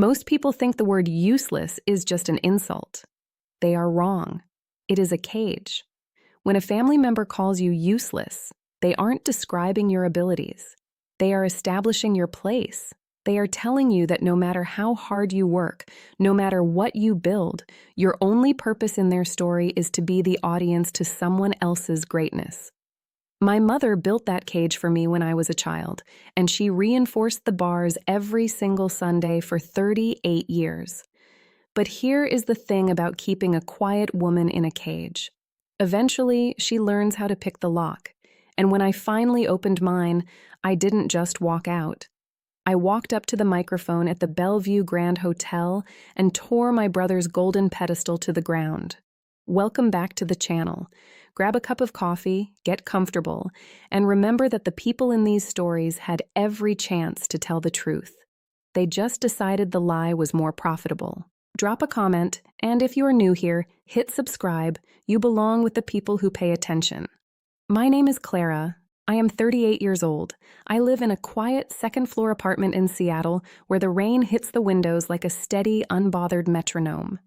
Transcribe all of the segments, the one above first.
Most people think the word useless is just an insult. They are wrong. It is a cage. When a family member calls you useless, they aren't describing your abilities. They are establishing your place. They are telling you that no matter how hard you work, no matter what you build, your only purpose in their story is to be the audience to someone else's greatness. My mother built that cage for me when I was a child, and she reinforced the bars every single Sunday for 38 years. But here is the thing about keeping a quiet woman in a cage. Eventually, she learns how to pick the lock, and when I finally opened mine, I didn't just walk out. I walked up to the microphone at the Bellevue Grand Hotel and tore my brother's golden pedestal to the ground. Welcome back to the channel. Grab a cup of coffee, get comfortable, and remember that the people in these stories had every chance to tell the truth. They just decided the lie was more profitable. Drop a comment, and if you're new here, hit subscribe. You belong with the people who pay attention. My name is Clara. I am 38 years old. I live in a quiet second-floor apartment in Seattle where the rain hits the windows like a steady, unbothered metronome.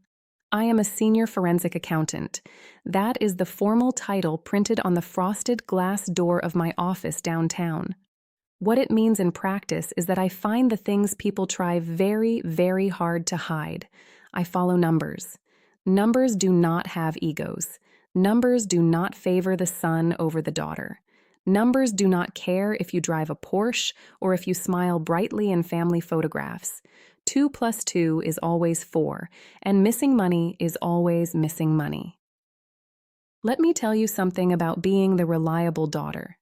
I am a senior forensic accountant. That is the formal title printed on the frosted glass door of my office downtown. What it means in practice is that I find the things people try very, very hard to hide. I follow numbers. Numbers do not have egos. Numbers do not favor the son over the daughter. Numbers do not care if you drive a Porsche or if you smile brightly in family photographs. 2 plus 2 is always 4, and missing money is always missing money. Let me tell you something about being the reliable daughter.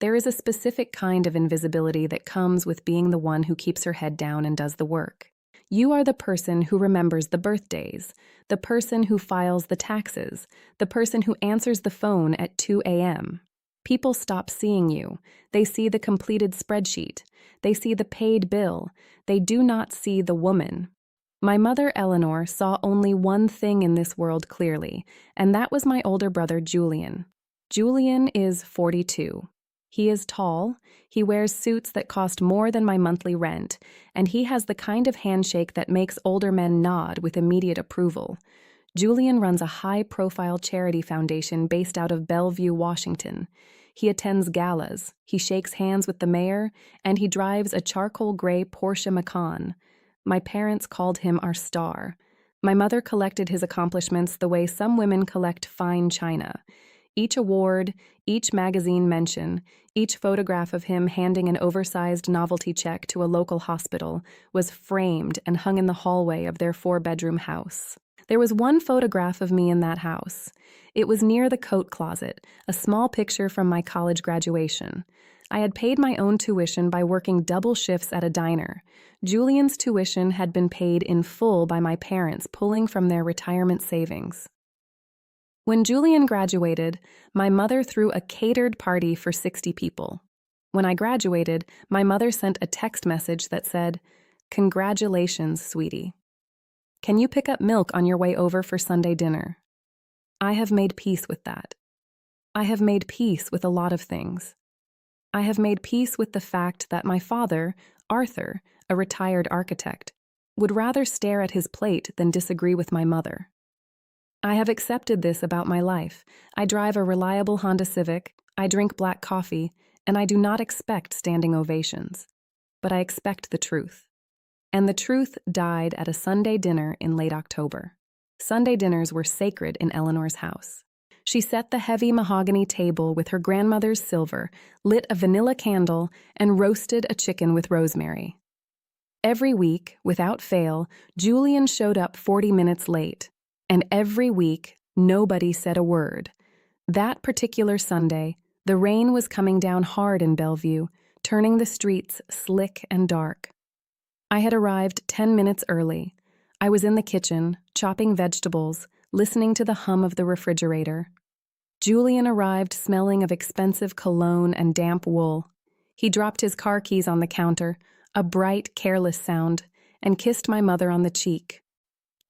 There is a specific kind of invisibility that comes with being the one who keeps her head down and does the work. You are the person who remembers the birthdays, the person who files the taxes, the person who answers the phone at 2 a.m. People stop seeing you. They see the completed spreadsheet. They see the paid bill. They do not see the woman. My mother, Eleanor, saw only one thing in this world clearly, and that was my older brother, Julian. Julian is 42. He is tall, he wears suits that cost more than my monthly rent, and he has the kind of handshake that makes older men nod with immediate approval. Julian runs a high-profile charity foundation based out of Bellevue, Washington. He attends galas, he shakes hands with the mayor, and he drives a charcoal gray Porsche Macan. My parents called him our star. My mother collected his accomplishments the way some women collect fine china. Each award, each magazine mention, each photograph of him handing an oversized novelty check to a local hospital was framed and hung in the hallway of their 4-bedroom house. There was one photograph of me in that house. It was near the coat closet, a small picture from my college graduation. I had paid my own tuition by working double shifts at a diner. Julian's tuition had been paid in full by my parents, pulling from their retirement savings. When Julian graduated, my mother threw a catered party for 60 people. When I graduated, my mother sent a text message that said, "Congratulations, sweetie. Can you pick up milk on your way over for Sunday dinner?" I have made peace with that. I have made peace with a lot of things. I have made peace with the fact that my father, Arthur, a retired architect, would rather stare at his plate than disagree with my mother. I have accepted this about my life. I drive a reliable Honda Civic, I drink black coffee, and I do not expect standing ovations. But I expect the truth. And the truth died at a Sunday dinner in late October. Sunday dinners were sacred in Eleanor's house. She set the heavy mahogany table with her grandmother's silver, lit a vanilla candle, and roasted a chicken with rosemary. Every week, without fail, Julian showed up 40 minutes late. And every week, nobody said a word. That particular Sunday, the rain was coming down hard in Bellevue, turning the streets slick and dark. I had arrived 10 minutes early. I was in the kitchen, chopping vegetables, listening to the hum of the refrigerator. Julian arrived smelling of expensive cologne and damp wool. He dropped his car keys on the counter, a bright, careless sound, and kissed my mother on the cheek.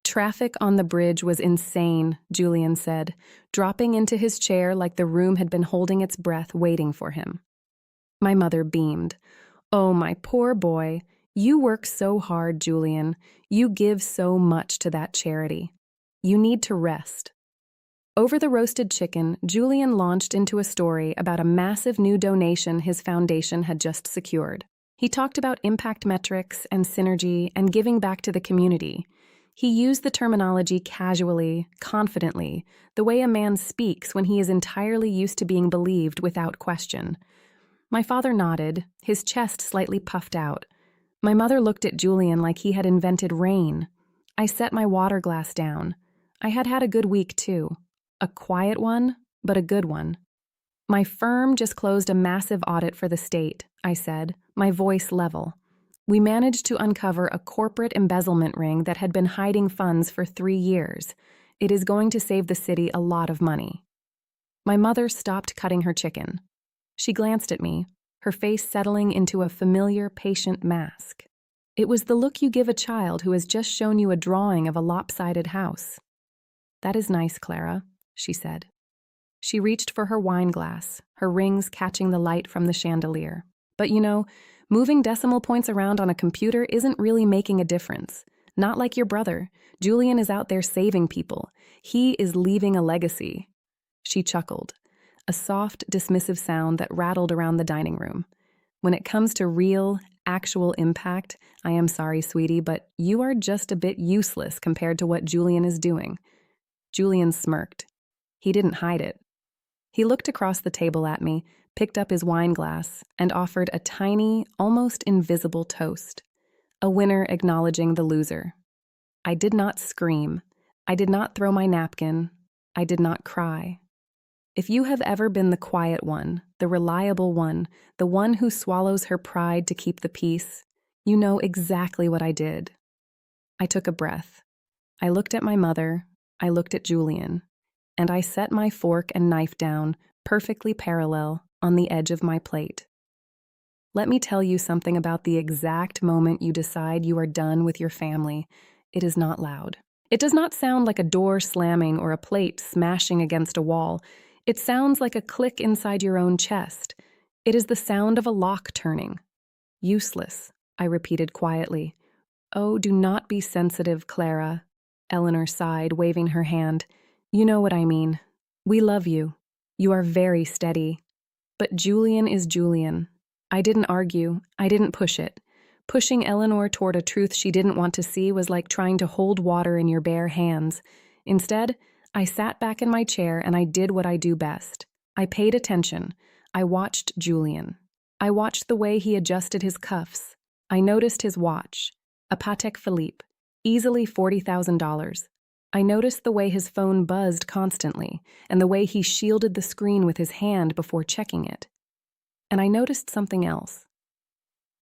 Traffic on the bridge was insane, Julian said, dropping into his chair like the room had been holding its breath waiting for him. My mother beamed. "Oh, my poor boy, You work so hard, Julian. You give so much to that charity. You need to rest. Over the roasted chicken, Julian launched into a story about a massive new donation his foundation had just secured. He talked about impact metrics and synergy and giving back to the community. He used the terminology casually, confidently, the way a man speaks when he is entirely used to being believed without question. My father nodded, his chest slightly puffed out. My mother looked at Julian like he had invented rain. I set my water glass down. I had had a good week, too. A quiet one, but a good one. My firm just closed a massive audit for the state, I said, my voice level. We managed to uncover a corporate embezzlement ring that had been hiding funds for 3 years. It is going to save the city a lot of money. My mother stopped cutting her chicken. She glanced at me, her face settling into a familiar, patient mask. It was the look you give a child who has just shown you a drawing of a lopsided house. "That is nice, Clara," she said. She reached for her wine glass, her rings catching the light from the chandelier. "But moving decimal points around on a computer isn't really making a difference. Not like your brother. Julian is out there saving people. He is leaving a legacy." She chuckled, a soft, dismissive sound that rattled around the dining room. "When it comes to real, actual impact, I am sorry, sweetie, but you are just a bit useless compared to what Julian is doing." Julian smirked. He didn't hide it. He looked across the table at me, picked up his wine glass, and offered a tiny, almost invisible toast. A winner acknowledging the loser. I did not scream. I did not throw my napkin. I did not cry. If you have ever been the quiet one, the reliable one, the one who swallows her pride to keep the peace, you know exactly what I did. I took a breath. I looked at my mother. I looked at Julian. And I set my fork and knife down, perfectly parallel, on the edge of my plate. Let me tell you something about the exact moment you decide you are done with your family. It is not loud. It does not sound like a door slamming or a plate smashing against a wall. It sounds like a click inside your own chest. It is the sound of a lock turning. "Useless," I repeated quietly. "Oh, do not be sensitive, Clara," Eleanor sighed, waving her hand. "You know what I mean. We love you. You are very steady. But Julian is Julian." I didn't argue. I didn't push it. Pushing Eleanor toward a truth she didn't want to see was like trying to hold water in your bare hands. Instead, I sat back in my chair and I did what I do best. I paid attention. I watched Julian. I watched the way he adjusted his cuffs. I noticed his watch, a Patek Philippe, easily $40,000. I noticed the way his phone buzzed constantly and the way he shielded the screen with his hand before checking it. And I noticed something else.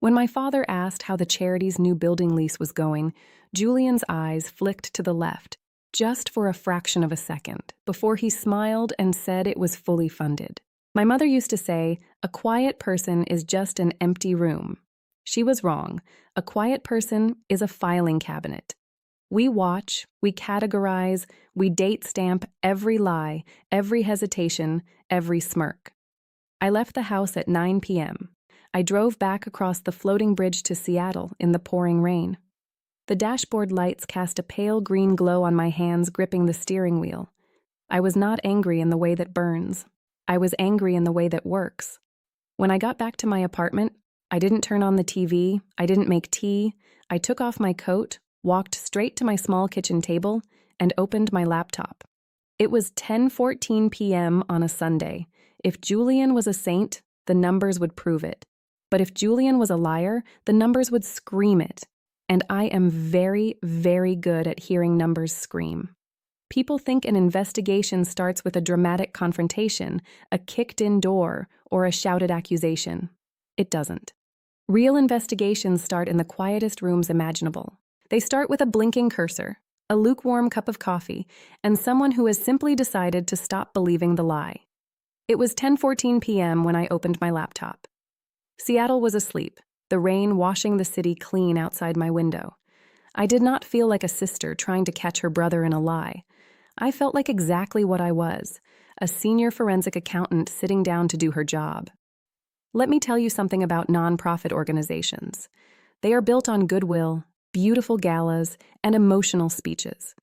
When my father asked how the charity's new building lease was going, Julian's eyes flicked to the left, just for a fraction of a second, before he smiled and said it was fully funded. My mother used to say, "A quiet person is just an empty room." She was wrong. A quiet person is a filing cabinet. We watch, we categorize, we date stamp every lie, every hesitation, every smirk. I left the house at 9 p.m. I drove back across the floating bridge to Seattle in the pouring rain. The dashboard lights cast a pale green glow on my hands gripping the steering wheel. I was not angry in the way that burns. I was angry in the way that works. When I got back to my apartment, I didn't turn on the TV, I didn't make tea, I took off my coat, walked straight to my small kitchen table, and opened my laptop. It was 10:14 p.m. on a Sunday. If Julian was a saint, the numbers would prove it. But if Julian was a liar, the numbers would scream it. And I am very, very good at hearing numbers scream. People think an investigation starts with a dramatic confrontation, a kicked-in door, or a shouted accusation. It doesn't. Real investigations start in the quietest rooms imaginable. They start with a blinking cursor, a lukewarm cup of coffee, and someone who has simply decided to stop believing the lie. It was 10:14 p.m. when I opened my laptop. Seattle was asleep, the rain washing the city clean outside my window. I did not feel like a sister trying to catch her brother in a lie. I felt like exactly what I was, a senior forensic accountant sitting down to do her job. Let me tell you something about nonprofit organizations. They are built on goodwill, beautiful galas, and emotional speeches.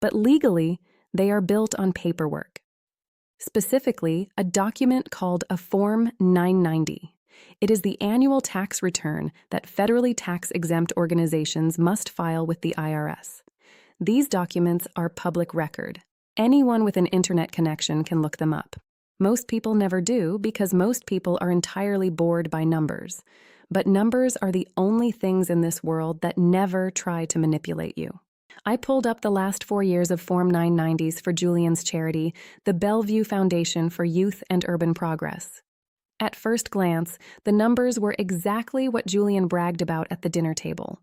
But legally, they are built on paperwork. Specifically, a document called a Form 990. It is the annual tax return that federally tax-exempt organizations must file with the IRS. These documents are public record. Anyone with an internet connection can look them up. Most people never do because most people are entirely bored by numbers. But numbers are the only things in this world that never try to manipulate you. I pulled up the last 4 years of Form 990s for Julian's charity, the Bellevue Foundation for Youth and Urban Progress. At first glance, the numbers were exactly what Julian bragged about at the dinner table.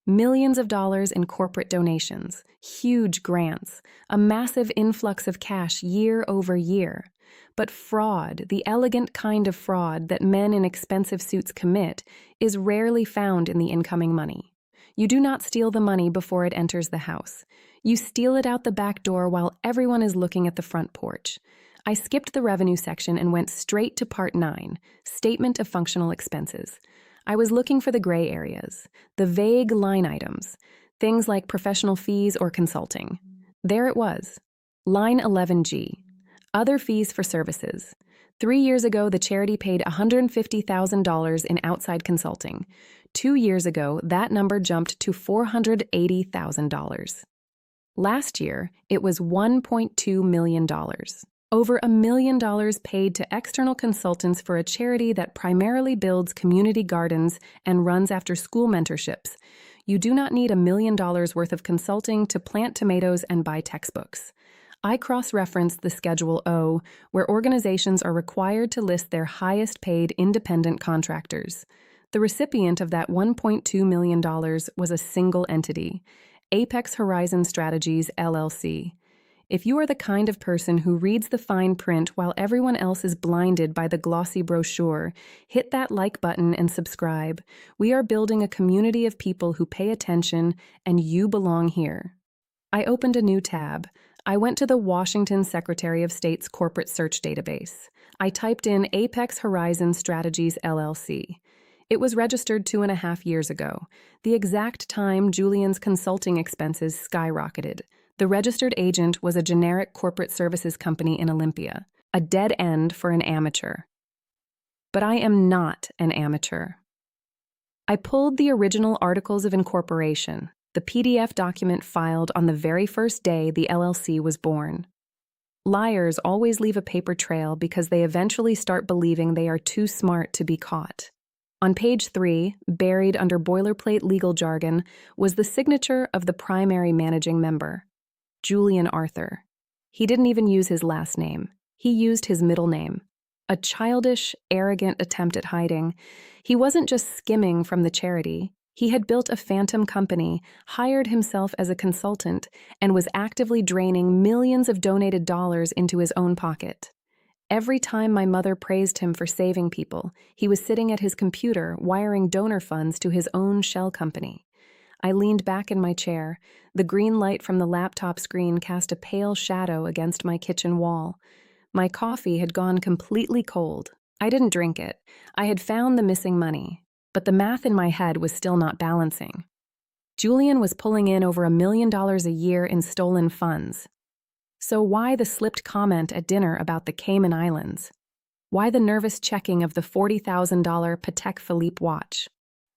Millions of dollars in corporate donations, huge grants, a massive influx of cash year over year. But fraud, the elegant kind of fraud that men in expensive suits commit, is rarely found in the incoming money. You do not steal the money before it enters the house. You steal it out the back door while everyone is looking at the front porch. I skipped the revenue section and went straight to Part 9, Statement of Functional Expenses. I was looking for the gray areas, the vague line items, things like professional fees or consulting. There it was, line 11G, other fees for services. 3 years ago, the charity paid $150,000 in outside consulting. 2 years ago, that number jumped to $480,000. Last year, it was $1.2 million. Over $1 million paid to external consultants for a charity that primarily builds community gardens and runs after-school mentorships. You do not need $1 million worth of consulting to plant tomatoes and buy textbooks. I cross-referenced the Schedule O, where organizations are required to list their highest-paid independent contractors. The recipient of that $1.2 million was a single entity, Apex Horizon Strategies, LLC. If you are the kind of person who reads the fine print while everyone else is blinded by the glossy brochure, hit that like button and subscribe. We are building a community of people who pay attention, and you belong here. I opened a new tab. I went to the Washington Secretary of State's corporate search database. I typed in Apex Horizon Strategies, LLC. It was registered 2.5 years ago, the exact time Julian's consulting expenses skyrocketed. The registered agent was a generic corporate services company in Olympia, a dead end for an amateur. But I am not an amateur. I pulled the original Articles of Incorporation, the PDF document filed on the very first day the LLC was born. Liars always leave a paper trail because they eventually start believing they are too smart to be caught. On page 3, buried under boilerplate legal jargon, was the signature of the primary managing member, Julian Arthur. He didn't even use his last name. He used his middle name. A childish, arrogant attempt at hiding. He wasn't just skimming from the charity. He had built a phantom company, hired himself as a consultant, and was actively draining millions of donated dollars into his own pocket. Every time my mother praised him for saving people, he was sitting at his computer wiring donor funds to his own shell company. I leaned back in my chair. The green light from the laptop screen cast a pale shadow against my kitchen wall. My coffee had gone completely cold. I didn't drink it. I had found the missing money, but the math in my head was still not balancing. Julian was pulling in over $1 million a year in stolen funds. So why the slipped comment at dinner about the Cayman Islands? Why the nervous checking of the $40,000 Patek Philippe watch?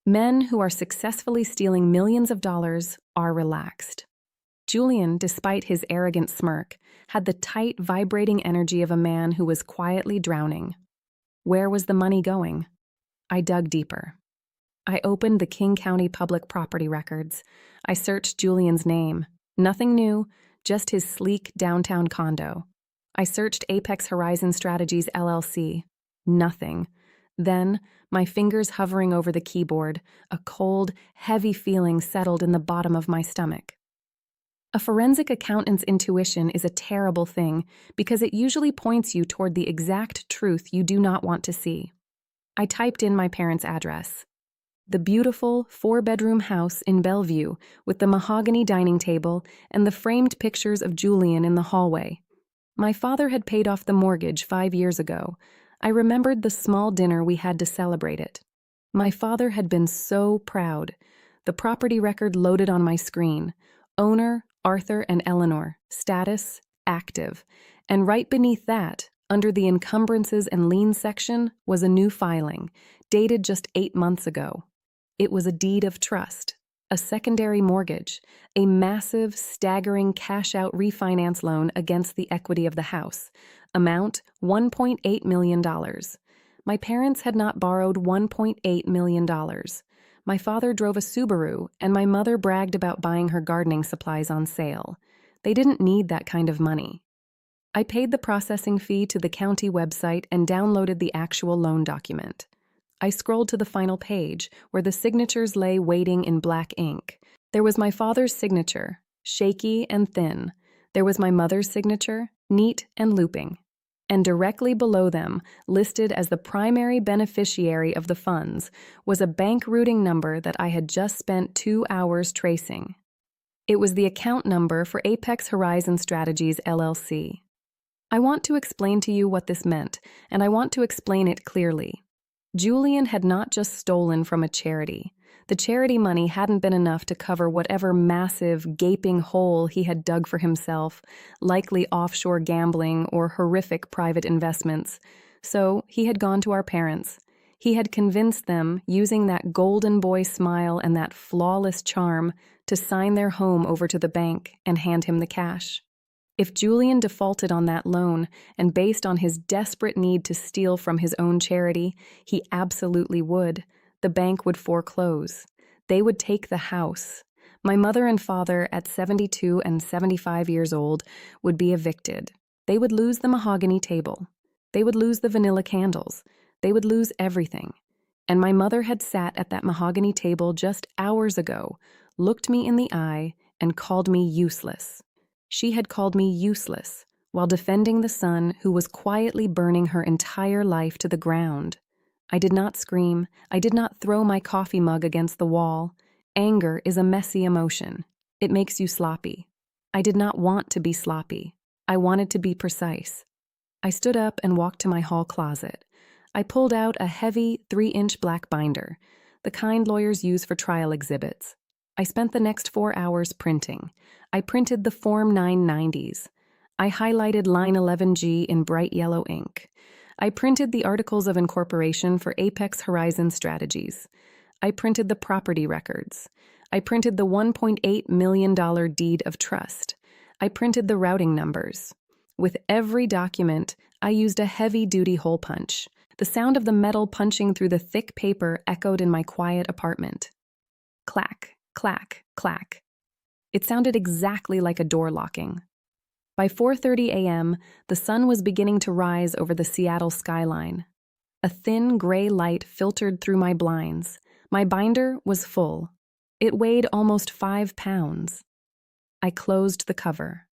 Men who are successfully stealing millions of dollars are relaxed. Julian, despite his arrogant smirk, had the tight, vibrating energy of a man who was quietly drowning. Where was the money going? I dug deeper. I opened the King County Public Property Records. I searched Julian's name. Nothing new, just his sleek downtown condo. I searched Apex Horizon Strategies, LLC. Nothing. Then, my fingers hovering over the keyboard, a cold, heavy feeling settled in the bottom of my stomach. A forensic accountant's intuition is a terrible thing because it usually points you toward the exact truth you do not want to see. I typed in my parents' address. The beautiful 4-bedroom house in Bellevue with the mahogany dining table and the framed pictures of Julian in the hallway. My father had paid off the mortgage 5 years ago. I remembered the small dinner we had to celebrate it. My father had been so proud. The property record loaded on my screen. Owner, Arthur and Eleanor. Status, active. And right beneath that, under the encumbrances and liens section, was a new filing, dated just 8 months ago. It was a deed of trust, a secondary mortgage, a massive, staggering cash-out refinance loan against the equity of the house. Amount, $1.8 million. My parents had not borrowed $1.8 million. My father drove a Subaru, and my mother bragged about buying her gardening supplies on sale. They didn't need that kind of money. I paid the processing fee to the county website and downloaded the actual loan document. I scrolled to the final page, where the signatures lay waiting in black ink. There was my father's signature, shaky and thin. There was my mother's signature, neat and looping. And directly below them, listed as the primary beneficiary of the funds, was a bank routing number that I had just spent 2 hours tracing. It was the account number for Apex Horizon Strategies, LLC. I want to explain to you what this meant, and I want to explain it clearly. Julian had not just stolen from a charity. The charity money hadn't been enough to cover whatever massive, gaping hole he had dug for himself, likely offshore gambling or horrific private investments. So he had gone to our parents. He had convinced them, using that golden boy smile and that flawless charm, to sign their home over to the bank and hand him the cash. If Julian defaulted on that loan, and based on his desperate need to steal from his own charity, he absolutely would. The bank would foreclose. They would take the house. My mother and father, at 72 and 75 years old, would be evicted. They would lose the mahogany table. They would lose the vanilla candles. They would lose everything. And my mother had sat at that mahogany table just hours ago, looked me in the eye, and called me useless. She had called me useless while defending the son who was quietly burning her entire life to the ground. I did not scream. I did not throw my coffee mug against the wall. Anger is a messy emotion. It makes you sloppy. I did not want to be sloppy. I wanted to be precise. I stood up and walked to my hall closet. I pulled out a heavy 3-inch black binder, the kind lawyers use for trial exhibits. I spent the next 4 hours printing. I printed the Form 990s. I highlighted line 11G in bright yellow ink. I printed the Articles of Incorporation for Apex Horizon Strategies. I printed the property records. I printed the $1.8 million deed of trust. I printed the routing numbers. With every document, I used a heavy-duty hole punch. The sound of the metal punching through the thick paper echoed in my quiet apartment. Clack, clack, clack. It sounded exactly like a door locking. By 4:30 a.m., the sun was beginning to rise over the Seattle skyline. A thin gray light filtered through my blinds. My binder was full. It weighed almost 5 pounds. I closed the cover.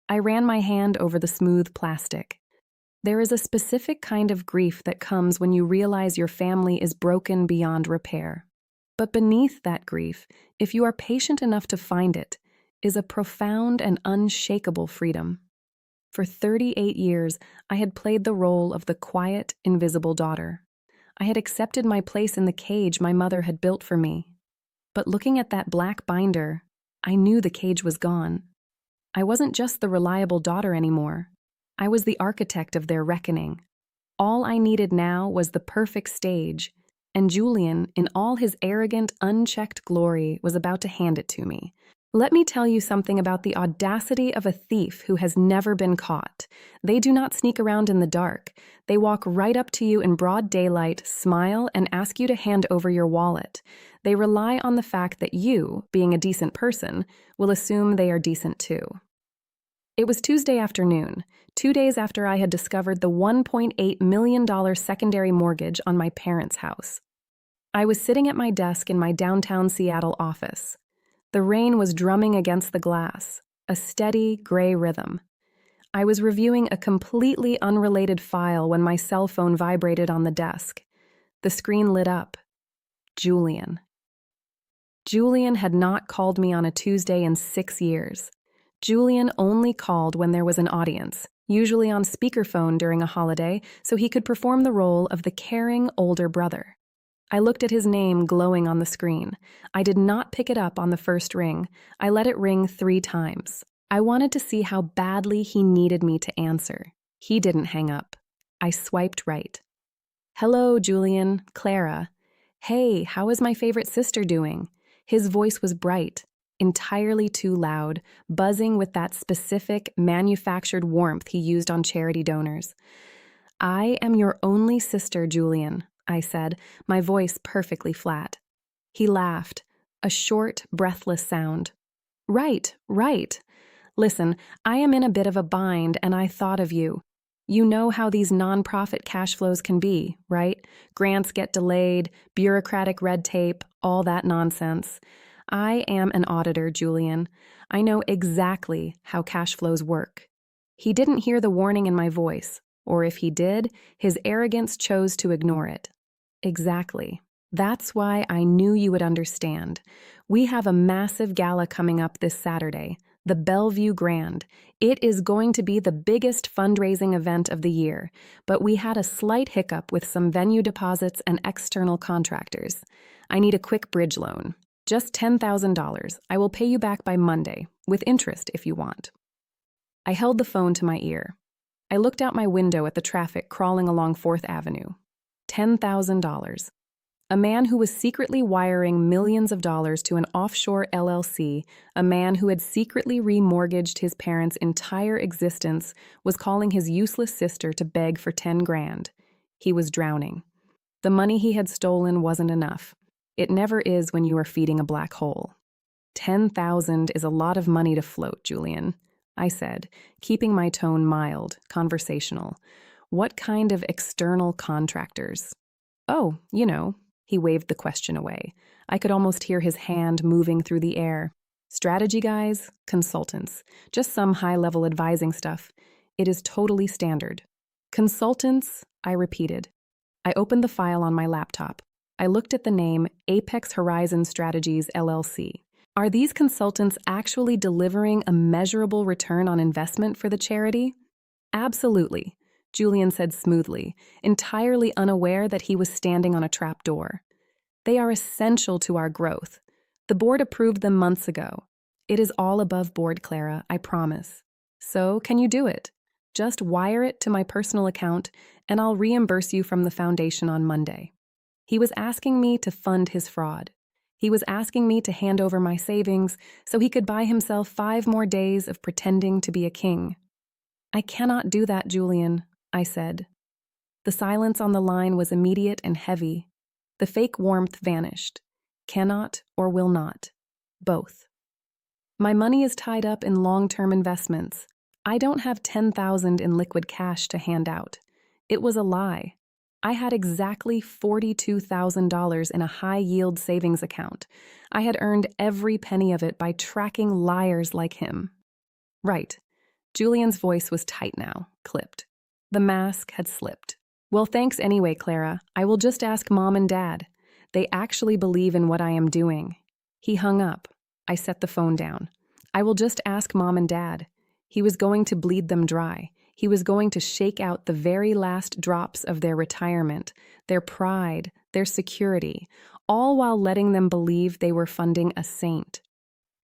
I ran my hand over the smooth plastic. There is a specific kind of grief that comes when you realize your family is broken beyond repair. But beneath that grief, if you are patient enough to find it, is a profound and unshakable freedom. For 38 years, I had played the role of the quiet, invisible daughter. I had accepted my place in the cage my mother had built for me. But looking at that black binder, I knew the cage was gone. I wasn't just the reliable daughter anymore. I was the architect of their reckoning. All I needed now was the perfect stage, and Julian, in all his arrogant, unchecked glory, was about to hand it to me. Let me tell you something about the audacity of a thief who has never been caught. They do not sneak around in the dark. They walk right up to you in broad daylight, smile, and ask you to hand over your wallet. They rely on the fact that you, being a decent person, will assume they are decent too. It was Tuesday afternoon, 2 days after I had discovered the $1.8 million secondary mortgage on my parents' house. I was sitting at my desk in my downtown Seattle office. The rain was drumming against the glass, a steady, gray rhythm. I was reviewing a completely unrelated file when my cell phone vibrated on the desk. The screen lit up. Julian. Julian had not called me on a Tuesday in 6 years. Julian only called when there was an audience, usually on speakerphone during a holiday, so he could perform the role of the caring older brother. I looked at his name glowing on the screen. I did not pick it up on the first ring. I let it ring 3 times. I wanted to see how badly he needed me to answer. He didn't hang up. I swiped right. "Hello, Julian, Clara. Hey, how is my favorite sister doing?" His voice was bright, entirely too loud, buzzing with that specific, manufactured warmth he used on charity donors. "I am your only sister, Julian," I said, my voice perfectly flat. He laughed, a short, breathless sound. Right. Listen, I am in a bit of a bind and I thought of you. You know how these nonprofit cash flows can be, right? Grants get delayed, bureaucratic red tape, all that nonsense. I am an auditor, Julian. I know exactly how cash flows work. He didn't hear the warning in my voice, or if he did, his arrogance chose to ignore it. Exactly. That's why I knew you would understand. We have a massive gala coming up this Saturday, the Bellevue Grand. It is going to be the biggest fundraising event of the year, but we had a slight hiccup with some venue deposits and external contractors. I need a quick bridge loan. Just $10,000. I will pay you back by Monday, with interest if you want. I held the phone to my ear. I looked out my window at the traffic crawling along 4th Avenue. $10,000. A man who was secretly wiring millions of dollars to an offshore LLC, a man who had secretly remortgaged his parents' entire existence, was calling his useless sister to beg for 10 grand. He was drowning. The money he had stolen wasn't enough. It never is when you are feeding a black hole. 10,000 is a lot of money to float, Julian, I said, keeping my tone mild, conversational. What kind of external contractors? Oh, he waved the question away. I could almost hear his hand moving through the air. Strategy guys, consultants, just some high-level advising stuff. It is totally standard. Consultants, I repeated. I opened the file on my laptop. I looked at the name Apex Horizon Strategies, LLC. Are these consultants actually delivering a measurable return on investment for the charity? Absolutely, Julian said smoothly, entirely unaware that he was standing on a trap door. They are essential to our growth. The board approved them months ago. It is all above board, Clara, I promise. So, can you do it? Just wire it to my personal account, and I'll reimburse you from the foundation on Monday. He was asking me to fund his fraud. He was asking me to hand over my savings so he could buy himself 5 more days of pretending to be a king. I cannot do that, Julian, I said. The silence on the line was immediate and heavy. The fake warmth vanished. Cannot or will not. Both. My money is tied up in long-term investments. I don't have 10,000 in liquid cash to hand out. It was a lie. I had exactly $42,000 in a high-yield savings account. I had earned every penny of it by tracking liars like him. Right. Julian's voice was tight now, clipped. The mask had slipped. Well, thanks anyway, Clara. I will just ask Mom and Dad. They actually believe in what I am doing. He hung up. I set the phone down. I will just ask Mom and Dad. He was going to bleed them dry. He was going to shake out the very last drops of their retirement, their pride, their security, all while letting them believe they were funding a saint.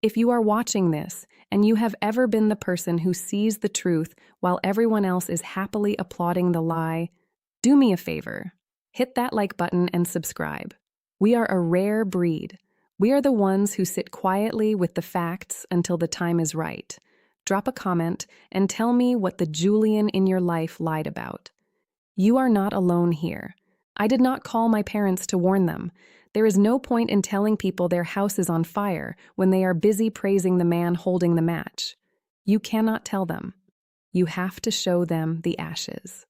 If you are watching this, and you have ever been the person who sees the truth while everyone else is happily applauding the lie, do me a favor. Hit that like button and subscribe. We are a rare breed. We are the ones who sit quietly with the facts until the time is right. Drop a comment and tell me what the Julian in your life lied about. You are not alone here. I did not call my parents to warn them. There is no point in telling people their house is on fire when they are busy praising the man holding the match. You cannot tell them. You have to show them the ashes.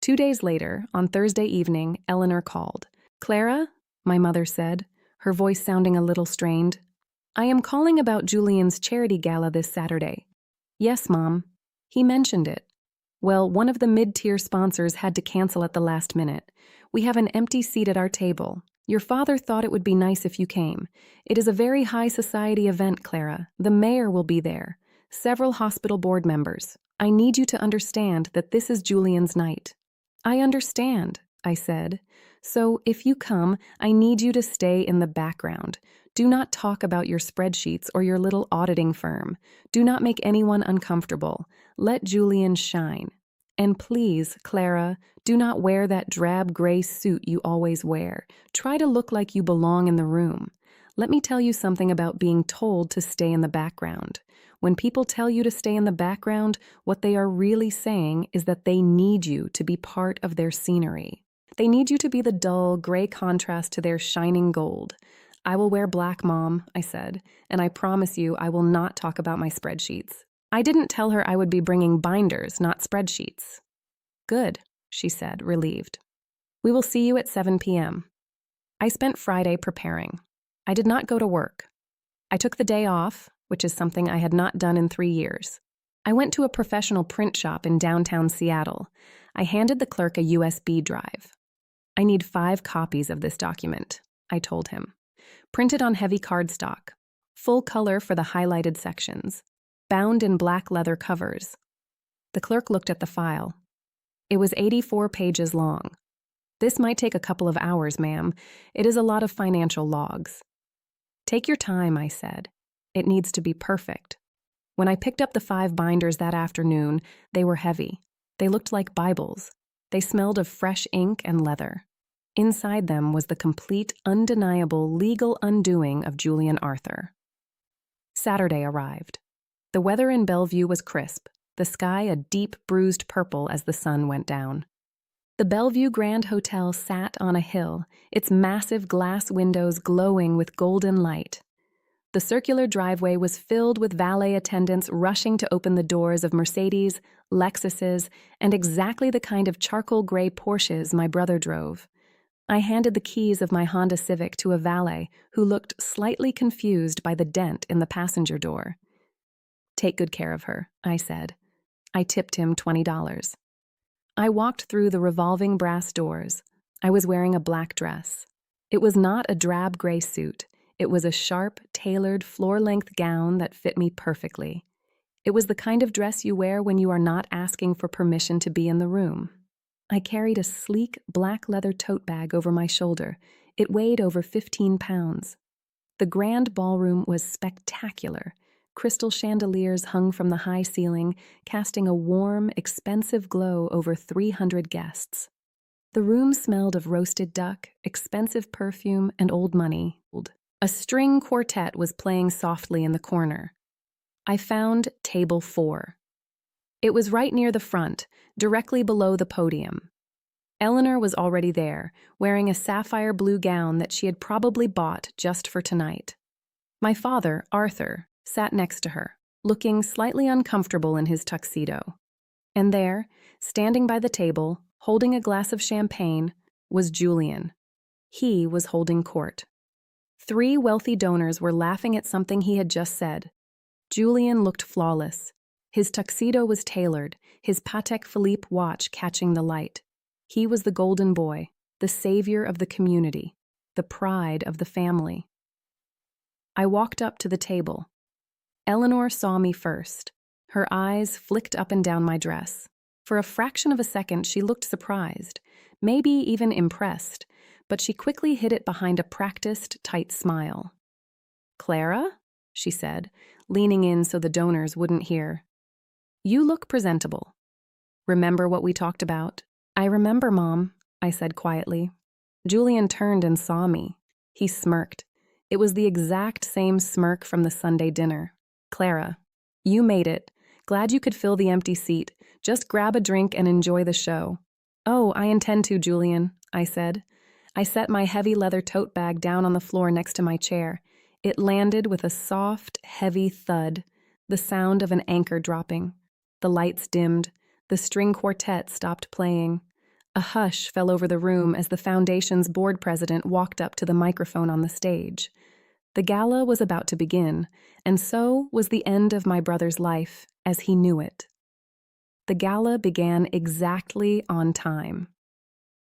2 days later, on Thursday evening, Eleanor called. "Clara," my mother said, her voice sounding a little strained. "I am calling about Julian's charity gala this Saturday." "Yes, Mom." He mentioned it. "Well, one of the mid-tier sponsors had to cancel at the last minute. We have an empty seat at our table. Your father thought it would be nice if you came. It is a very high society event, Clara. The mayor will be there. Several hospital board members. I need you to understand that this is Julian's night." "I understand," I said. So if you come, I need you to stay in the background. Do not talk about your spreadsheets or your little auditing firm. Do not make anyone uncomfortable. Let Julian shine. And please, Clara, do not wear that drab gray suit you always wear. Try to look like you belong in the room. Let me tell you something about being told to stay in the background. When people tell you to stay in the background, what they are really saying is that they need you to be part of their scenery. They need you to be the dull, gray contrast to their shining gold. I will wear black, Mom, I said, and I promise you I will not talk about my spreadsheets. I didn't tell her I would be bringing binders, not spreadsheets. Good, she said, relieved. We will see you at 7 p.m. I spent Friday preparing. I did not go to work. I took the day off, which is something I had not done in 3 years. I went to a professional print shop in downtown Seattle. I handed the clerk a USB drive. I need 5 copies of this document, I told him. Printed on heavy cardstock, full color for the highlighted sections, bound in black leather covers. The clerk looked at the file. It was 84 pages long. This might take a couple of hours, ma'am. It is a lot of financial logs. Take your time, I said. It needs to be perfect. When I picked up the 5 binders that afternoon, they were heavy. They looked like Bibles. They smelled of fresh ink and leather. Inside them was the complete, undeniable legal undoing of Julian Arthur. Saturday arrived. The weather in Bellevue was crisp, the sky a deep, bruised purple as the sun went down. The Bellevue Grand Hotel sat on a hill, its massive glass windows glowing with golden light. The circular driveway was filled with valet attendants rushing to open the doors of Mercedes, Lexuses, and exactly the kind of charcoal gray Porsches my brother drove. I handed the keys of my Honda Civic to a valet who looked slightly confused by the dent in the passenger door. Take good care of her, I said. I tipped him $20. I walked through the revolving brass doors. I was wearing a black dress. It was not a drab gray suit. It was a sharp, tailored, floor-length gown that fit me perfectly. It was the kind of dress you wear when you are not asking for permission to be in the room. I carried a sleek, black leather tote bag over my shoulder. It weighed over 15 pounds. The grand ballroom was spectacular. Crystal chandeliers hung from the high ceiling, casting a warm, expensive glow over 300 guests. The room smelled of roasted duck, expensive perfume, and old money. A string quartet was playing softly in the corner. I found table 4. It was right near the front, directly below the podium. Eleanor was already there, wearing a sapphire blue gown that she had probably bought just for tonight. My father, Arthur, sat next to her, looking slightly uncomfortable in his tuxedo. And there, standing by the table, holding a glass of champagne, was Julian. He was holding court. 3 wealthy donors were laughing at something he had just said. Julian looked flawless. His tuxedo was tailored, his Patek Philippe watch catching the light. He was the golden boy, the savior of the community, the pride of the family. I walked up to the table. Eleanor saw me first. Her eyes flicked up and down my dress. For a fraction of a second, she looked surprised, maybe even impressed, but she quickly hid it behind a practiced, tight smile. "Clara?" she said, leaning in so the donors wouldn't hear. "You look presentable. Remember what we talked about?" "I remember, Mom," I said quietly. Julian turned and saw me. He smirked. It was the exact same smirk from the Sunday dinner. "Clara, you made it. Glad you could fill the empty seat. Just grab a drink and enjoy the show." "Oh, I intend to, Julian," I said. I set my heavy leather tote bag down on the floor next to my chair. It landed with a soft, heavy thud, the sound of an anchor dropping. The lights dimmed. The string quartet stopped playing. A hush fell over the room as the Foundation's board president walked up to the microphone on the stage. The gala was about to begin, and so was the end of my brother's life as he knew it. The gala began exactly on time.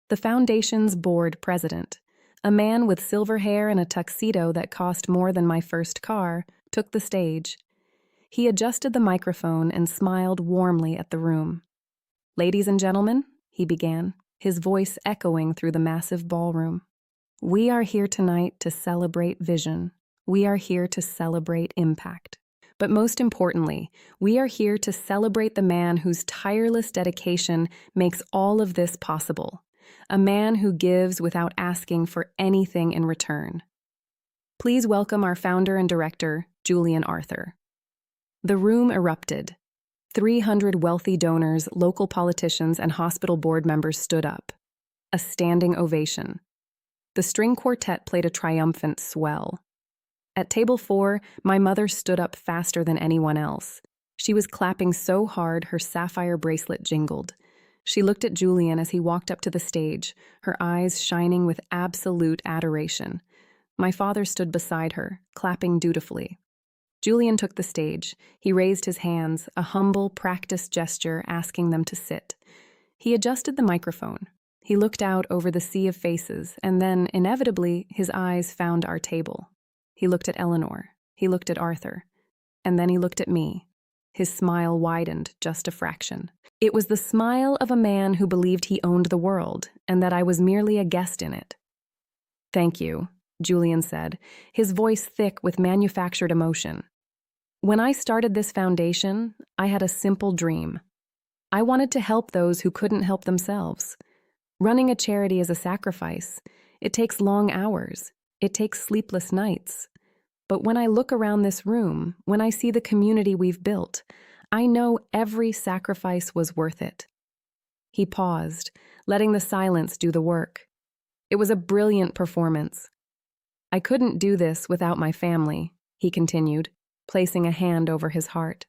The Foundation's board president, a man with silver hair and a tuxedo that cost more than my first car, took the stage. He adjusted the microphone and smiled warmly at the room. "Ladies and gentlemen," he began, his voice echoing through the massive ballroom. We are here tonight to celebrate vision. We are here to celebrate impact. But most importantly, we are here to celebrate the man whose tireless dedication makes all of this possible. A man who gives without asking for anything in return. Please welcome our founder and director, Julian Arthur. The room erupted. 300 wealthy donors, local politicians, and hospital board members stood up. A standing ovation. The string quartet played a triumphant swell. At table 4, my mother stood up faster than anyone else. She was clapping so hard her sapphire bracelet jingled. She looked at Julian as he walked up to the stage, her eyes shining with absolute adoration. My father stood beside her, clapping dutifully. Julian took the stage. He raised his hands, a humble, practiced gesture asking them to sit. He adjusted the microphone. He looked out over the sea of faces, and then, inevitably, his eyes found our table. He looked at Eleanor. He looked at Arthur. And then he looked at me. His smile widened just a fraction. It was the smile of a man who believed he owned the world, and that I was merely a guest in it. "Thank you," Julian said, his voice thick with manufactured emotion. "When I started this foundation, I had a simple dream. I wanted to help those who couldn't help themselves. Running a charity is a sacrifice. It takes long hours. It takes sleepless nights. But when I look around this room, when I see the community we've built, I know every sacrifice was worth it." He paused, letting the silence do the work. It was a brilliant performance. "I couldn't do this without my family," he continued, placing a hand over his heart.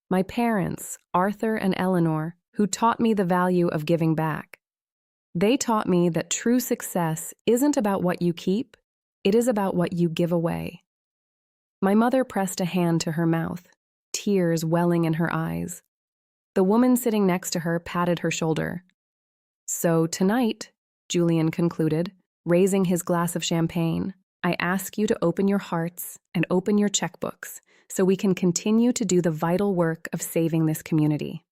"My parents, Arthur and Eleanor, who taught me the value of giving back. They taught me that true success isn't about what you keep, it is about what you give away." My mother pressed a hand to her mouth, tears welling in her eyes. The woman sitting next to her patted her shoulder. "So tonight," Julian concluded, raising his glass of champagne, "I ask you to open your hearts and open your checkbooks so we can continue to do the vital work of saving this community."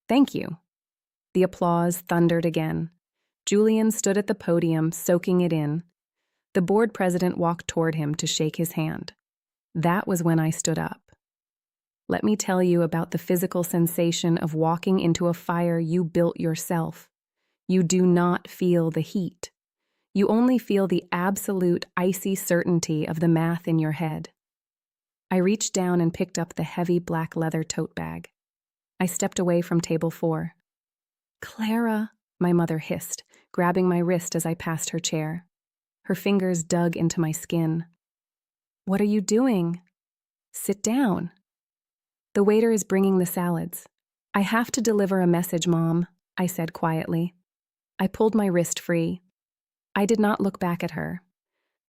"Thank you." The applause thundered again. Julian stood at the podium, soaking it in. The board president walked toward him to shake his hand. That was when I stood up. "Let me tell you about the physical sensation of walking into a fire you built yourself. You do not feel the heat. You only feel the absolute icy certainty of the math in your head." I reached down and picked up the heavy black leather tote bag. I stepped away from table 4. "Clara," my mother hissed, grabbing my wrist as I passed her chair. Her fingers dug into my skin. "What are you doing?" "Sit down." "The waiter is bringing the salads." "I have to deliver a message, Mom," I said quietly. I pulled my wrist free. I did not look back at her.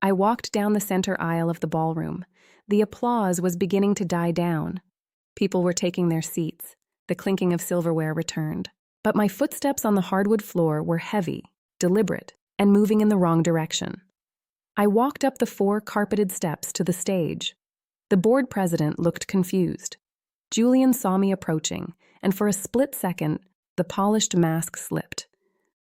I walked down the center aisle of the ballroom. The applause was beginning to die down. People were taking their seats. The clinking of silverware returned. But my footsteps on the hardwood floor were heavy, deliberate, and moving in the wrong direction. I walked up the 4 carpeted steps to the stage. The board president looked confused. Julian saw me approaching, and for a split second, the polished mask slipped.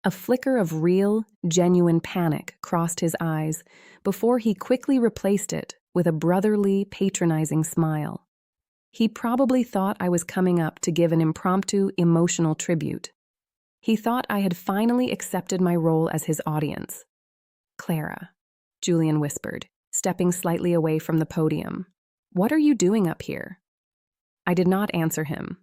A flicker of real, genuine panic crossed his eyes before he quickly replaced it with a brotherly, patronizing smile. He probably thought I was coming up to give an impromptu, emotional tribute. He thought I had finally accepted my role as his audience. "Clara," Julian whispered, stepping slightly away from the podium. "What are you doing up here?" I did not answer him.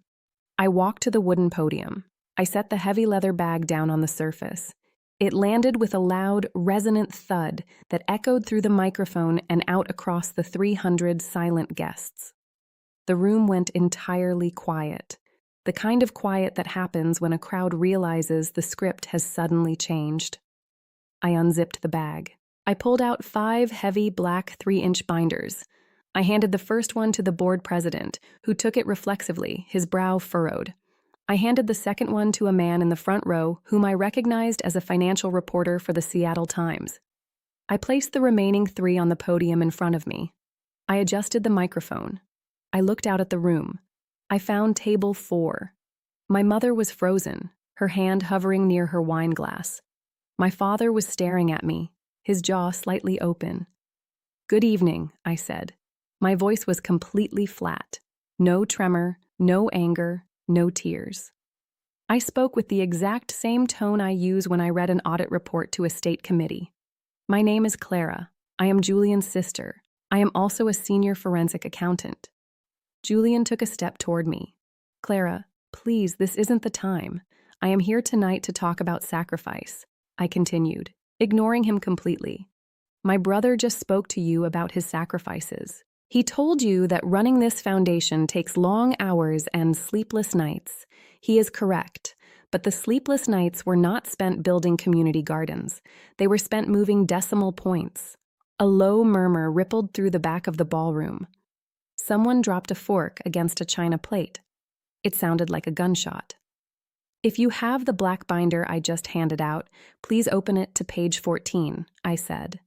I walked to the wooden podium. I set the heavy leather bag down on the surface. It landed with a loud, resonant thud that echoed through the microphone and out across the 300 silent guests. The room went entirely quiet, the kind of quiet that happens when a crowd realizes the script has suddenly changed. I unzipped the bag. I pulled out 5 heavy black 3-inch binders. I handed the first one to the board president, who took it reflexively, his brow furrowed. I handed the second one to a man in the front row whom I recognized as a financial reporter for the Seattle Times. I placed the remaining 3 on the podium in front of me. I adjusted the microphone. I looked out at the room. I found table 4. My mother was frozen, her hand hovering near her wine glass. My father was staring at me, his jaw slightly open. "Good evening," I said. My voice was completely flat. No tremor, no anger, no tears. I spoke with the exact same tone I use when I read an audit report to a state committee. "My name is Clara. I am Julian's sister. I am also a senior forensic accountant." Julian took a step toward me. "Clara, please, this isn't the time. I am here tonight to talk about sacrifice," I continued, ignoring him completely. "My brother just spoke to you about his sacrifices. He told you that running this foundation takes long hours and sleepless nights. He is correct, but the sleepless nights were not spent building community gardens. They were spent moving decimal points." A low murmur rippled through the back of the ballroom. Someone dropped a fork against a china plate. It sounded like a gunshot. "If you have the black binder I just handed out, please open it to page 14, I said.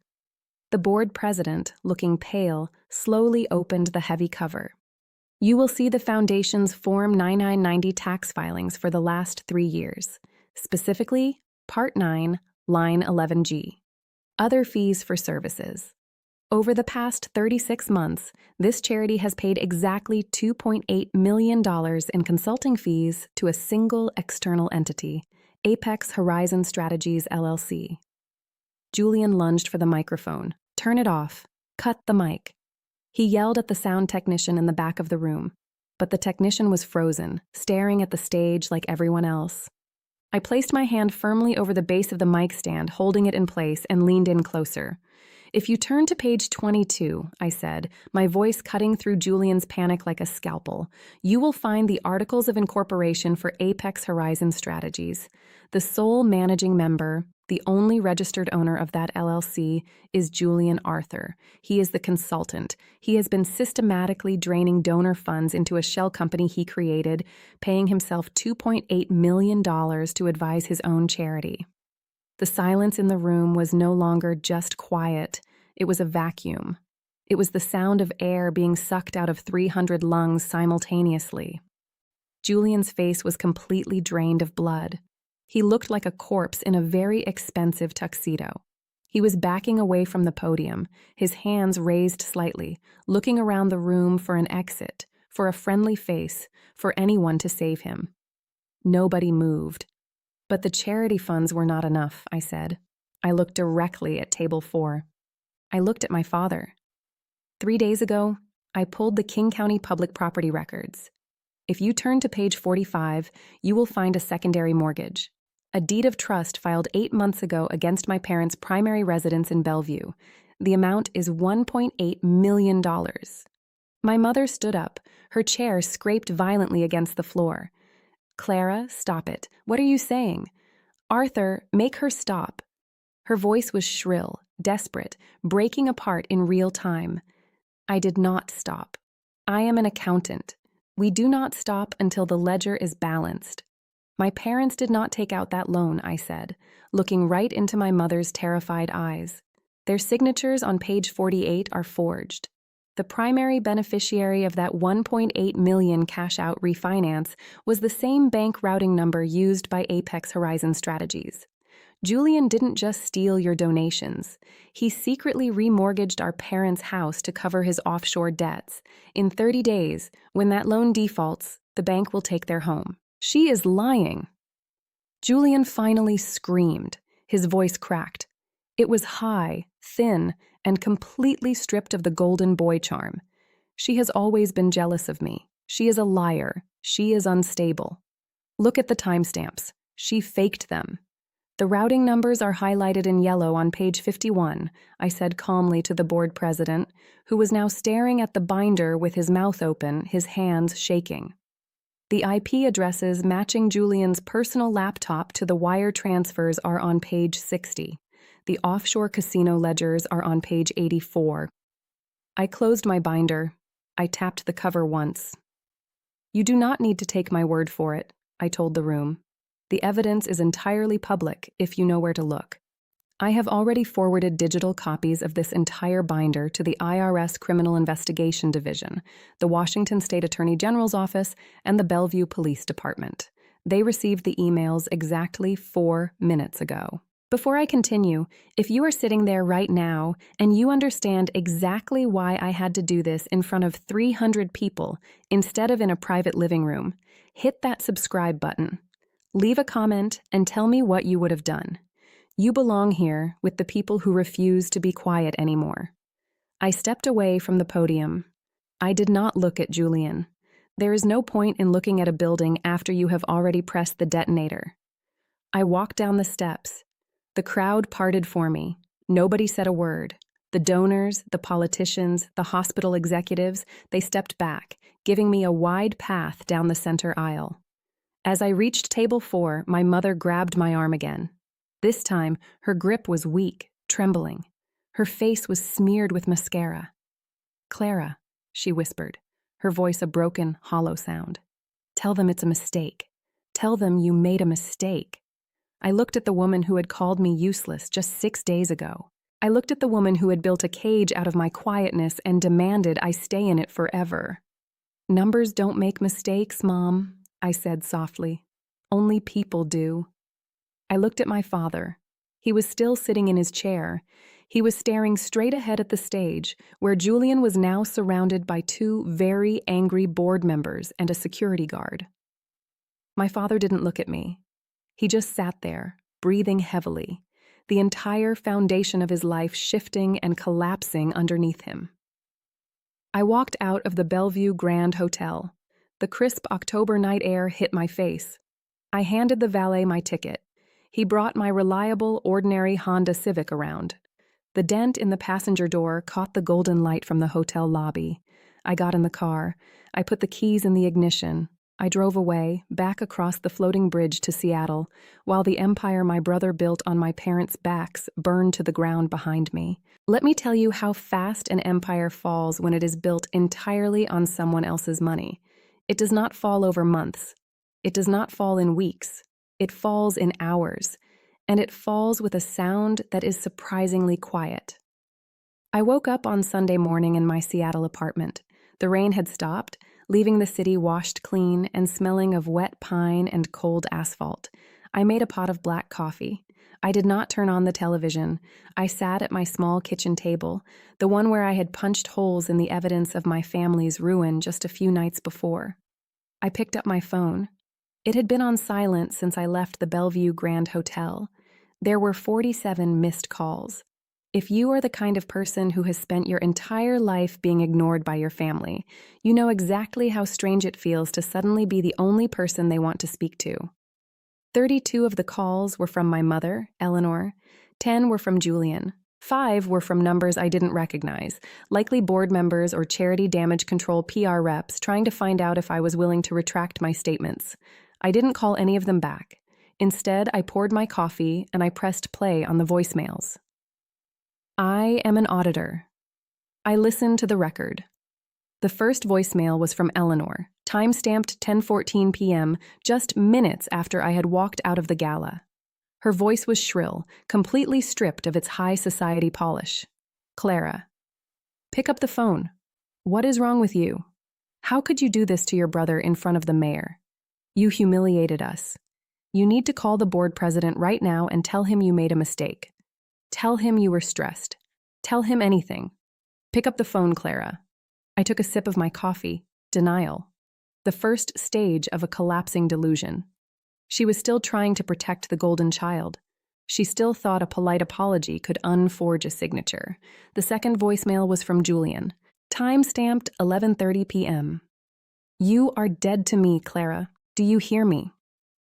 The board president, looking pale, slowly opened the heavy cover. "You will see the Foundation's Form 9990 tax filings for the last 3 years, specifically Part 9, Line 11G. Other fees for services. Over the past 36 months, this charity has paid exactly $2.8 million in consulting fees to a single external entity, Apex Horizon Strategies, LLC. Julian lunged for the microphone. "Turn it off. Cut the mic." He yelled at the sound technician in the back of the room, but the technician was frozen, staring at the stage like everyone else. I placed my hand firmly over the base of the mic stand, holding it in place, and leaned in closer. "If you turn to page 22, I said, my voice cutting through Julian's panic like a scalpel, you will find the Articles of Incorporation for Apex Horizon Strategies. The sole managing member, the only registered owner of that LLC, is Julian Arthur. He is the consultant. He has been systematically draining donor funds into a shell company he created, paying himself $2.8 million to advise his own charity." The silence in the room was no longer just quiet. It was a vacuum. It was the sound of air being sucked out of 300 lungs simultaneously. Julian's face was completely drained of blood. He looked like a corpse in a very expensive tuxedo. He was backing away from the podium, his hands raised slightly, looking around the room for an exit, for a friendly face, for anyone to save him. Nobody moved. "But the charity funds were not enough," I said. I looked directly at table 4. I looked at my father. 3 days ago, I pulled the King County public property records. If you turn to page 45, you will find a secondary mortgage. A deed of trust filed 8 months ago against my parents' primary residence in Bellevue. The amount is $1.8 million. My mother stood up. Her chair scraped violently against the floor. "Clara, stop it. What are you saying? Arthur, make her stop." Her voice was shrill, desperate, breaking apart in real time. I did not stop. I am an accountant. We do not stop until the ledger is balanced. My parents did not take out that loan, I said, looking right into my mother's terrified eyes. Their signatures on page 48 are forged. The primary beneficiary of that $1.8 million cash-out refinance was the same bank routing number used by Apex Horizon Strategies. Julian didn't just steal your donations. He secretly remortgaged our parents' house to cover his offshore debts. In 30 days, when that loan defaults, the bank will take their home. She is lying. Julian finally screamed. His voice cracked. It was high, thin, and completely stripped of the golden boy charm. She has always been jealous of me. She is a liar. She is unstable. Look at the timestamps. She faked them. The routing numbers are highlighted in yellow on page 51, I said calmly to the board president, who was now staring at the binder with his mouth open, his hands shaking. The IP addresses matching Julian's personal laptop to the wire transfers are on page 60. The offshore casino ledgers are on page 84. I closed my binder. I tapped the cover once. "You do not need to take my word for it," I told the room. "The evidence is entirely public if you know where to look. I have already forwarded digital copies of this entire binder to the IRS Criminal Investigation Division, the Washington State Attorney General's Office, and the Bellevue Police Department. They received the emails exactly 4 minutes ago. Before I continue, if you are sitting there right now and you understand exactly why I had to do this in front of 300 people instead of in a private living room, hit that subscribe button. Leave a comment and tell me what you would have done. You belong here with the people who refuse to be quiet anymore. I stepped away from the podium. I did not look at Julian. There is no point in looking at a building after you have already pressed the detonator. I walked down the steps. The crowd parted for me. Nobody said a word. The donors, the politicians, the hospital executives, they stepped back, giving me a wide path down the center aisle. As I reached table 4, my mother grabbed my arm again. This time, her grip was weak, trembling. Her face was smeared with mascara. "Clara," she whispered, her voice a broken, hollow sound. "Tell them it's a mistake. Tell them you made a mistake." I looked at the woman who had called me useless just 6 days ago. I looked at the woman who had built a cage out of my quietness and demanded I stay in it forever. "Numbers don't make mistakes, Mom," I said softly. "Only people do." I looked at my father. He was still sitting in his chair. He was staring straight ahead at the stage, where Julian was now surrounded by 2 very angry board members and a security guard. My father didn't look at me. He just sat there, breathing heavily, the entire foundation of his life shifting and collapsing underneath him. I walked out of the Bellevue Grand Hotel. The crisp October night air hit my face. I handed the valet my ticket. He brought my reliable, ordinary Honda Civic around. The dent in the passenger door caught the golden light from the hotel lobby. I got in the car. I put the keys in the ignition. I drove away, back across the floating bridge to Seattle, while the empire my brother built on my parents' backs burned to the ground behind me. Let me tell you how fast an empire falls when it is built entirely on someone else's money. It does not fall over months. It does not fall in weeks. It falls in hours, and it falls with a sound that is surprisingly quiet. I woke up on Sunday morning in my Seattle apartment. The rain had stopped, leaving the city washed clean and smelling of wet pine and cold asphalt. I made a pot of black coffee. I did not turn on the television. I sat at my small kitchen table, the one where I had punched holes in the evidence of my family's ruin just a few nights before. I picked up my phone. It had been on silent since I left the Bellevue Grand Hotel. There were 47 missed calls. If you are the kind of person who has spent your entire life being ignored by your family, you know exactly how strange it feels to suddenly be the only person they want to speak to. 32 of the calls were from my mother, Eleanor. 10 were from Julian. 5 were from numbers I didn't recognize, likely board members or charity damage control PR reps trying to find out if I was willing to retract my statements. I didn't call any of them back. Instead, I poured my coffee and I pressed play on the voicemails. "I am an auditor." I listened to the record. The first voicemail was from Eleanor, time-stamped 10:14 p.m., just minutes after I had walked out of the gala. Her voice was shrill, completely stripped of its high society polish. "Clara, pick up the phone. What is wrong with you? How could you do this to your brother in front of the mayor? You humiliated us. You need to call the board president right now and tell him you made a mistake. Tell him you were stressed. Tell him anything. Pick up the phone, Clara." I took a sip of my coffee. Denial. The first stage of a collapsing delusion. She was still trying to protect the golden child. She still thought a polite apology could unforge a signature. The second voicemail was from Julian, time-stamped 11:30 p.m. "You are dead to me, Clara. Do you hear me?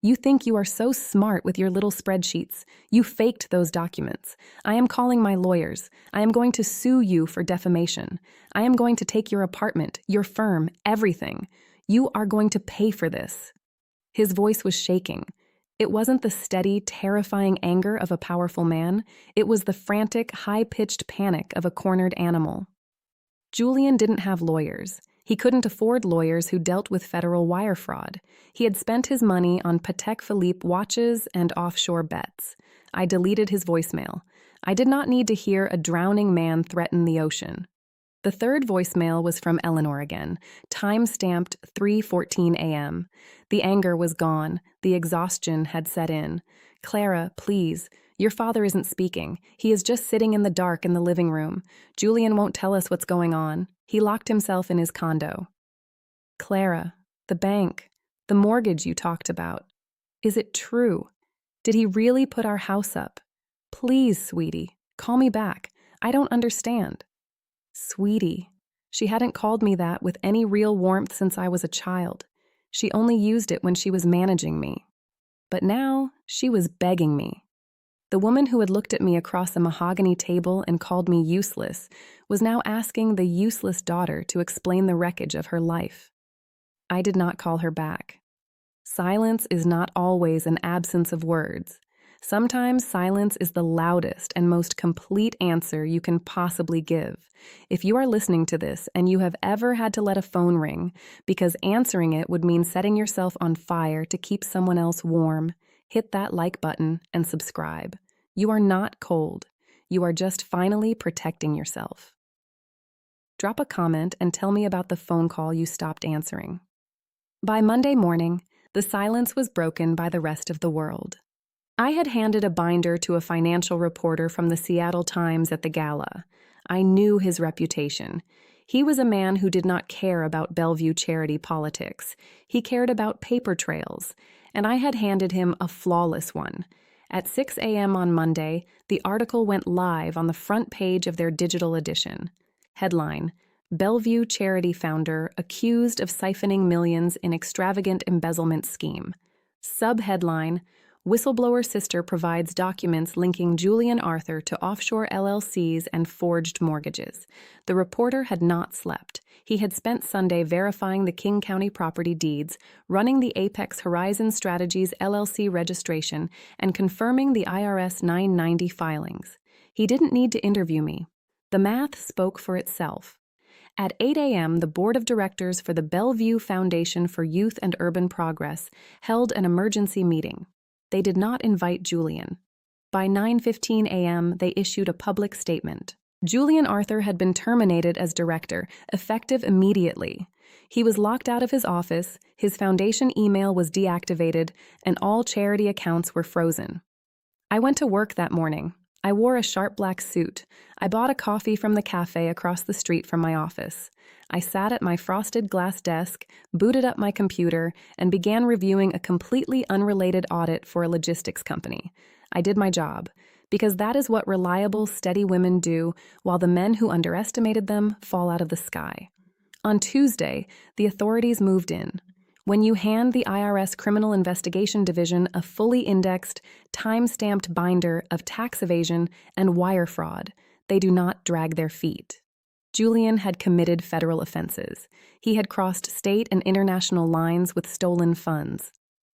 You think you are so smart with your little spreadsheets. You faked those documents. I am calling my lawyers. I am going to sue you for defamation. I am going to take your apartment, your firm, everything. You are going to pay for this." His voice was shaking. It wasn't the steady, terrifying anger of a powerful man. It was the frantic, high-pitched panic of a cornered animal. Julian didn't have lawyers. He couldn't afford lawyers who dealt with federal wire fraud. He had spent his money on Patek Philippe watches and offshore bets. I deleted his voicemail. I did not need to hear a drowning man threaten the ocean. The third voicemail was from Eleanor again, time-stamped 3:14 a.m. The anger was gone. The exhaustion had set in. "Clara, please. Your father isn't speaking. He is just sitting in the dark in the living room. Julian won't tell us what's going on. He locked himself in his condo." "Clara, the bank, the mortgage you talked about. Is it true? Did he really put our house up? Please, sweetie, call me back. I don't understand." Sweetie. She hadn't called me that with any real warmth since I was a child. She only used it when she was managing me. But now she was begging me. The woman who had looked at me across a mahogany table and called me useless was now asking the useless daughter to explain the wreckage of her life. I did not call her back. Silence is not always an absence of words. Sometimes silence is the loudest and most complete answer you can possibly give. If you are listening to this and you have ever had to let a phone ring because answering it would mean setting yourself on fire to keep someone else warm, hit that like button and subscribe. You are not cold. You are just finally protecting yourself. Drop a comment and tell me about the phone call you stopped answering. By Monday morning, the silence was broken by the rest of the world. I had handed a binder to a financial reporter from the Seattle Times at the gala. I knew his reputation. He was a man who did not care about Bellevue charity politics. He cared about paper trails, and I had handed him a flawless one. At 6 a.m. on Monday, the article went live on the front page of their digital edition. Headline: Bellevue charity founder accused of siphoning millions in extravagant embezzlement scheme. Subheadline: Whistleblower sister provides documents linking Julian Arthur to offshore LLCs and forged mortgages. The reporter had not slept. He had spent Sunday verifying the King County property deeds, running the Apex Horizon Strategies LLC registration, and confirming the IRS 990 filings. He didn't need to interview me. The math spoke for itself. At 8 a.m., the board of directors for the Bellevue Foundation for Youth and Urban Progress held an emergency meeting. They did not invite Julian. By 9:15 a.m., they issued a public statement. Julian Arthur had been terminated as director, effective immediately. He was locked out of his office, his foundation email was deactivated, and all charity accounts were frozen. I went to work that morning. I wore a sharp black suit. I bought a coffee from the cafe across the street from my office. I sat at my frosted glass desk, booted up my computer, and began reviewing a completely unrelated audit for a logistics company. I did my job, because that is what reliable, steady women do, while the men who underestimated them fall out of the sky. On Tuesday, the authorities moved in. When you hand the IRS Criminal Investigation Division a fully indexed, time-stamped binder of tax evasion and wire fraud, they do not drag their feet. Julian had committed federal offenses. He had crossed state and international lines with stolen funds.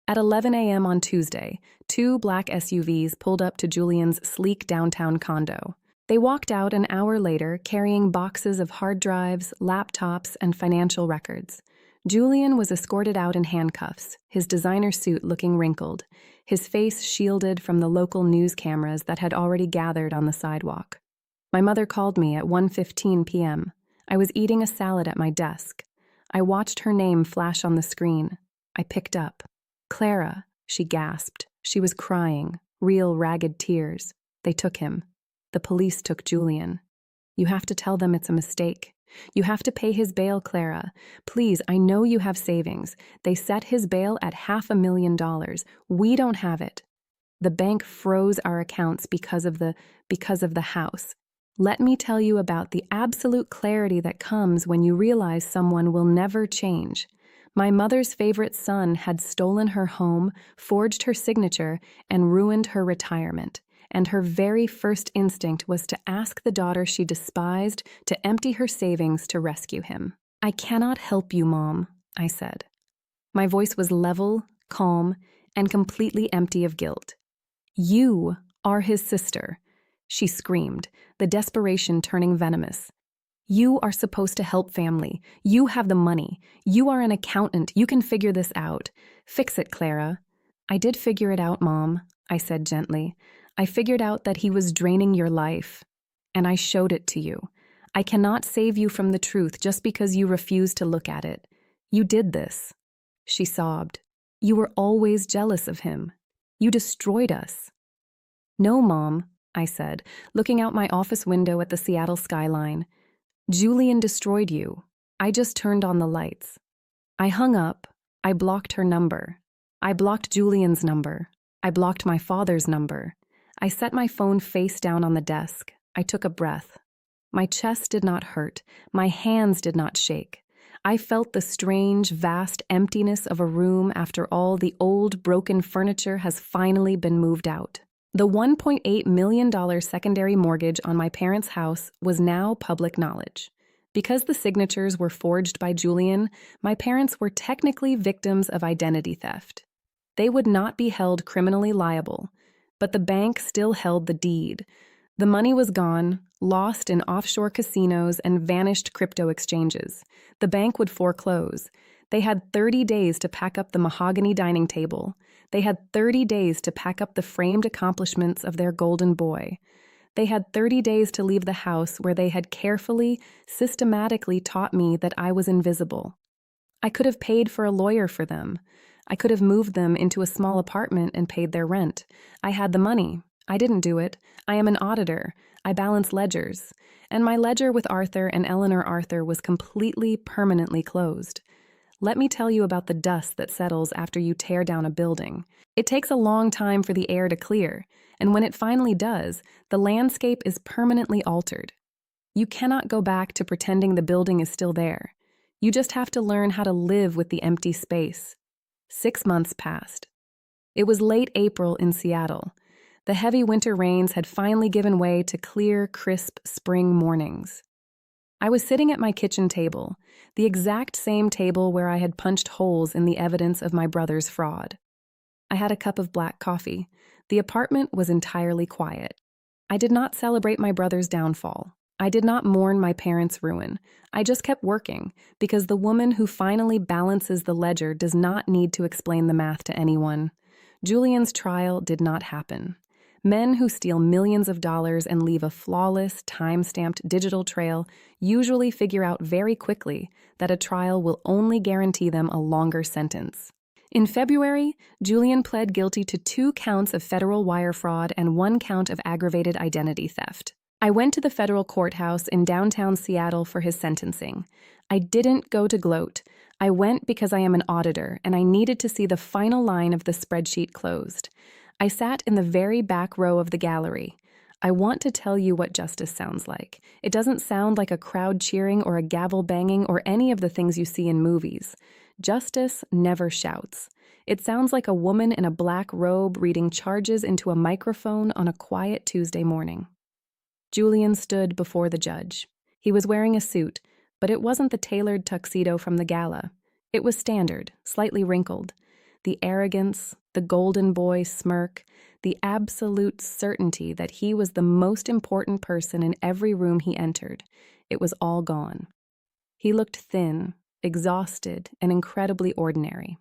At 11 a.m. on Tuesday, 2 black SUVs pulled up to Julian's sleek downtown condo. They walked out an hour later carrying boxes of hard drives, laptops, and financial records. Julian was escorted out in handcuffs, his designer suit looking wrinkled, his face shielded from the local news cameras that had already gathered on the sidewalk. My mother called me at 1:15 p.m. I was eating a salad at my desk. I watched her name flash on the screen. I picked up. "Clara," she gasped. She was crying, real ragged tears. "They took him. The police took Julian. You have to tell them it's a mistake. You have to pay his bail, Clara. Please, I know you have savings. They set his bail at $500,000. We don't have it. The bank froze our accounts because of the house. Let me tell you about the absolute clarity that comes when you realize someone will never change. My mother's favorite son had stolen her home, forged her signature, and ruined her retirement. And her very first instinct was to ask the daughter she despised to empty her savings to rescue him. I cannot help you, Mom, I said. My voice was level, calm, and completely empty of guilt. You are his sister, she screamed, the desperation turning venomous. You are supposed to help family. You have the money. You are an accountant. You can figure this out. Fix it, Clara. I did figure it out, Mom, I said gently. I figured out that he was draining your life, and I showed it to you. I cannot save you from the truth just because you refuse to look at it. You did this." She sobbed. "You were always jealous of him. You destroyed us." "No, Mom," I said, looking out my office window at the Seattle skyline. "Julian destroyed you. I just turned on the lights." I hung up. I blocked her number. I blocked Julian's number. I blocked my father's number. I set my phone face down on the desk. I took a breath. My chest did not hurt. My hands did not shake. I felt the strange, vast emptiness of a room after all the old, broken furniture has finally been moved out. The $1.8 million secondary mortgage on my parents' house was now public knowledge. Because the signatures were forged by Julian, my parents were technically victims of identity theft. They would not be held criminally liable, but the bank still held the deed. The money was gone, lost in offshore casinos and vanished crypto exchanges. The bank would foreclose. They had 30 days to pack up the mahogany dining table. They had 30 days to pack up the framed accomplishments of their golden boy. They had 30 days to leave the house where they had carefully, systematically taught me that I was invisible. I could have paid for a lawyer for them. I could have moved them into a small apartment and paid their rent. I had the money. I didn't do it. I am an auditor. I balance ledgers. And my ledger with Arthur and Eleanor Arthur was completely, permanently closed. Let me tell you about the dust that settles after you tear down a building. It takes a long time for the air to clear, and when it finally does, the landscape is permanently altered. You cannot go back to pretending the building is still there. You just have to learn how to live with the empty space. 6 months passed. It was late April in Seattle. The heavy winter rains had finally given way to clear, crisp spring mornings. I was sitting at my kitchen table, the exact same table where I had punched holes in the evidence of my brother's fraud. I had a cup of black coffee. The apartment was entirely quiet. I did not celebrate my brother's downfall. I did not mourn my parents' ruin. I just kept working, because the woman who finally balances the ledger does not need to explain the math to anyone. Julian's trial did not happen. Men who steal millions of dollars and leave a flawless, time-stamped digital trail usually figure out very quickly that a trial will only guarantee them a longer sentence. In February, Julian pled guilty to 2 counts of federal wire fraud and 1 count of aggravated identity theft. I went to the federal courthouse in downtown Seattle for his sentencing. I didn't go to gloat. I went because I am an auditor and I needed to see the final line of the spreadsheet closed. I sat in the very back row of the gallery. I want to tell you what justice sounds like. It doesn't sound like a crowd cheering or a gavel banging or any of the things you see in movies. Justice never shouts. It sounds like a woman in a black robe reading charges into a microphone on a quiet Tuesday morning. Julian stood before the judge. He was wearing a suit, but it wasn't the tailored tuxedo from the gala. It was standard, slightly wrinkled. The arrogance, the golden boy smirk, the absolute certainty that he was the most important person in every room he entered. It was all gone. He looked thin, exhausted, and incredibly ordinary.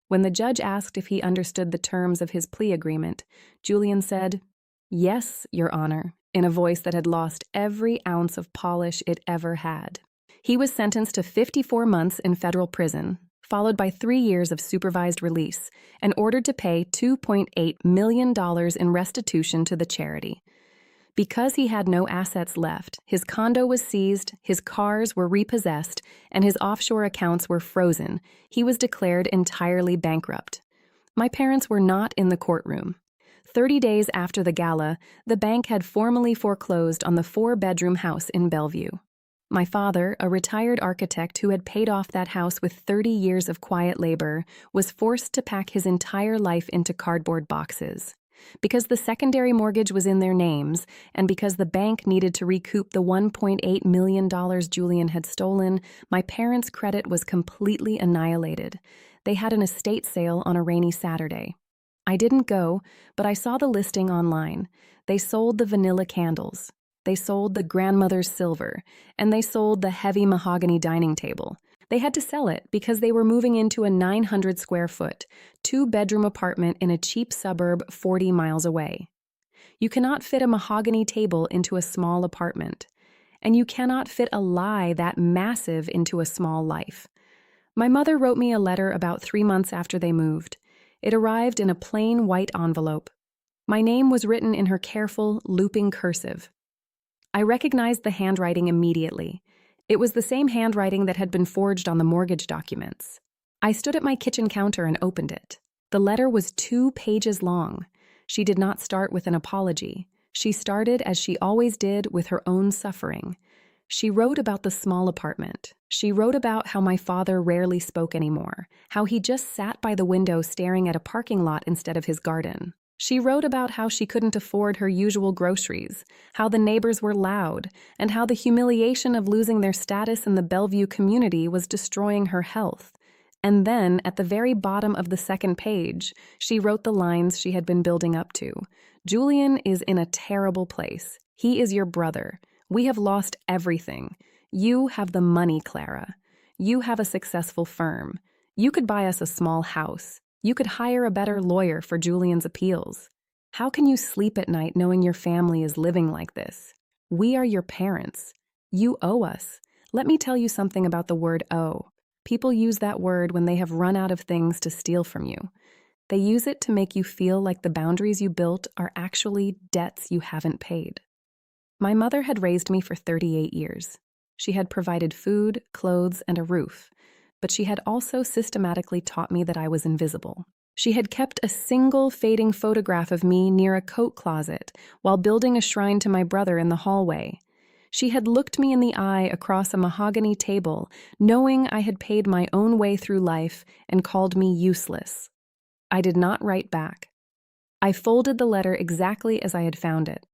When the judge asked if he understood the terms of his plea agreement, Julian said, "Yes, Your Honor," in a voice that had lost every ounce of polish it ever had. He was sentenced to 54 months in federal prison, followed by 3 years of supervised release, and ordered to pay $2.8 million in restitution to the charity. Because he had no assets left, his condo was seized, his cars were repossessed, and his offshore accounts were frozen. He was declared entirely bankrupt. My parents were not in the courtroom. 30 days after the gala, the bank had formally foreclosed on the 4-bedroom house in Bellevue. My father, a retired architect who had paid off that house with 30 years of quiet labor, was forced to pack his entire life into cardboard boxes. Because the secondary mortgage was in their names, and because the bank needed to recoup the $1.8 million Julian had stolen, my parents' credit was completely annihilated. They had an estate sale on a rainy Saturday. I didn't go, but I saw the listing online. They sold the vanilla candles. They sold the grandmother's silver, and they sold the heavy mahogany dining table. They had to sell it because they were moving into a 900-square-foot, 2-bedroom apartment in a cheap suburb 40 miles away. You cannot fit a mahogany table into a small apartment. and you cannot fit a lie that massive into a small life. My mother wrote me a letter about 3 months after they moved. It arrived in a plain white envelope. My name was written in her careful, looping cursive. I recognized the handwriting immediately. It was the same handwriting that had been forged on the mortgage documents. I stood at my kitchen counter and opened it. The letter was 2 pages long. She did not start with an apology. She started, as she always did, with her own suffering. She wrote about the small apartment. She wrote about how my father rarely spoke anymore, how he just sat by the window staring at a parking lot instead of his garden. She wrote about how she couldn't afford her usual groceries, how the neighbors were loud, and how the humiliation of losing their status in the Bellevue community was destroying her health. And then, at the very bottom of the second page, she wrote the lines she had been building up to. Julian is in a terrible place. He is your brother. We have lost everything. You have the money, Clara. You have a successful firm. You could buy us a small house. You could hire a better lawyer for Julian's appeals. How can you sleep at night knowing your family is living like this? We are your parents. You owe us. Let me tell you something about the word owe. People use that word when they have run out of things to steal from you. They use it to make you feel like the boundaries you built are actually debts you haven't paid. My mother had raised me for 38 years. She had provided food, clothes, and a roof, but she had also systematically taught me that I was invisible. She had kept a single fading photograph of me near a coat closet while building a shrine to my brother in the hallway. She had looked me in the eye across a mahogany table, knowing I had paid my own way through life, and called me useless. I did not write back. I folded the letter exactly as I had found it.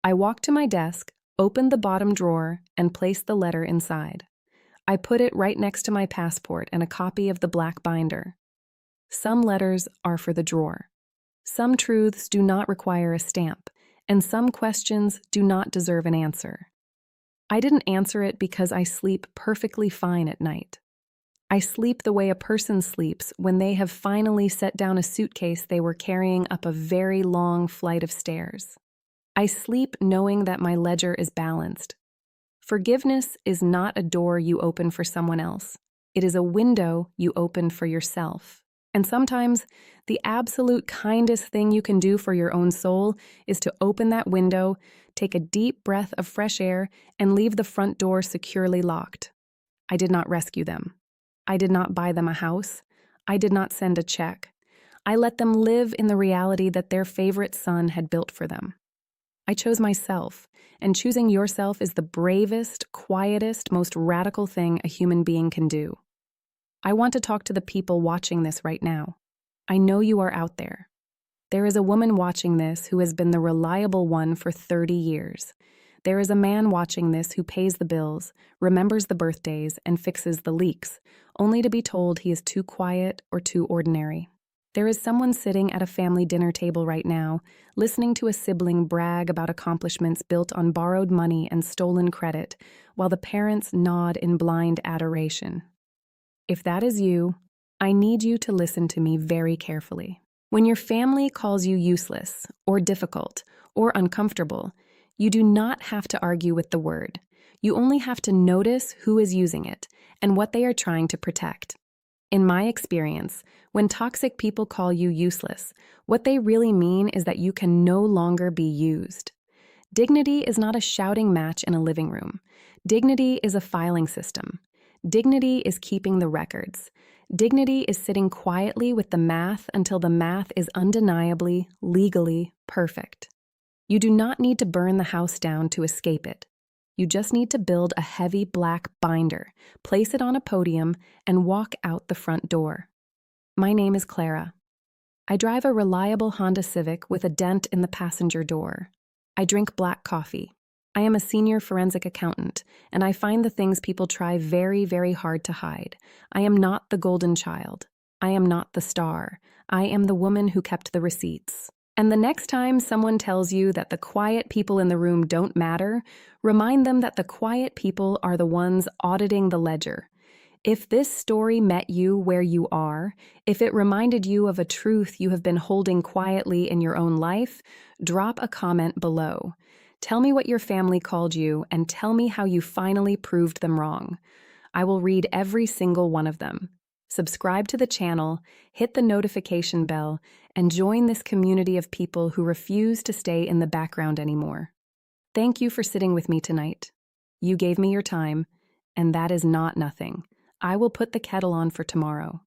I walked to my desk, opened the bottom drawer, and placed the letter inside. I put it right next to my passport and a copy of the black binder. Some letters are for the drawer. Some truths do not require a stamp, and some questions do not deserve an answer. I didn't answer it because I sleep perfectly fine at night. I sleep the way a person sleeps when they have finally set down a suitcase they were carrying up a very long flight of stairs. I sleep knowing that my ledger is balanced. Forgiveness is not a door you open for someone else. It is a window you open for yourself. And sometimes, the absolute kindest thing you can do for your own soul is to open that window, take a deep breath of fresh air, and leave the front door securely locked. I did not rescue them. I did not buy them a house. I did not send a check. I let them live in the reality that their favorite son had built for them. I chose myself, and choosing yourself is the bravest, quietest, most radical thing a human being can do. I want to talk to the people watching this right now. I know you are out there. There is a woman watching this who has been the reliable one for 30 years. There is a man watching this who pays the bills, remembers the birthdays, and fixes the leaks, only to be told he is too quiet or too ordinary. There is someone sitting at a family dinner table right now, listening to a sibling brag about accomplishments built on borrowed money and stolen credit, while the parents nod in blind adoration. If that is you, I need you to listen to me very carefully. When your family calls you useless, or difficult, or uncomfortable, you do not have to argue with the word. You only have to notice who is using it and what they are trying to protect. In my experience, when toxic people call you useless, what they really mean is that you can no longer be used. Dignity is not a shouting match in a living room. Dignity is a filing system. Dignity is keeping the records. Dignity is sitting quietly with the math until the math is undeniably, legally perfect. You do not need to burn the house down to escape it. You just need to build a heavy black binder, place it on a podium, and walk out the front door. My name is Clara. I drive a reliable Honda Civic with a dent in the passenger door. I drink black coffee. I am a senior forensic accountant, and I find the things people try very, very hard to hide. I am not the golden child. I am not the star. I am the woman who kept the receipts. And the next time someone tells you that the quiet people in the room don't matter, remind them that the quiet people are the ones auditing the ledger. If this story met you where you are, if it reminded you of a truth you have been holding quietly in your own life, drop a comment below. Tell me what your family called you and tell me how you finally proved them wrong. I will read every single one of them. Subscribe to the channel, hit the notification bell, and join this community of people who refuse to stay in the background anymore. Thank you for sitting with me tonight. You gave me your time, and that is not nothing. I will put the kettle on for tomorrow.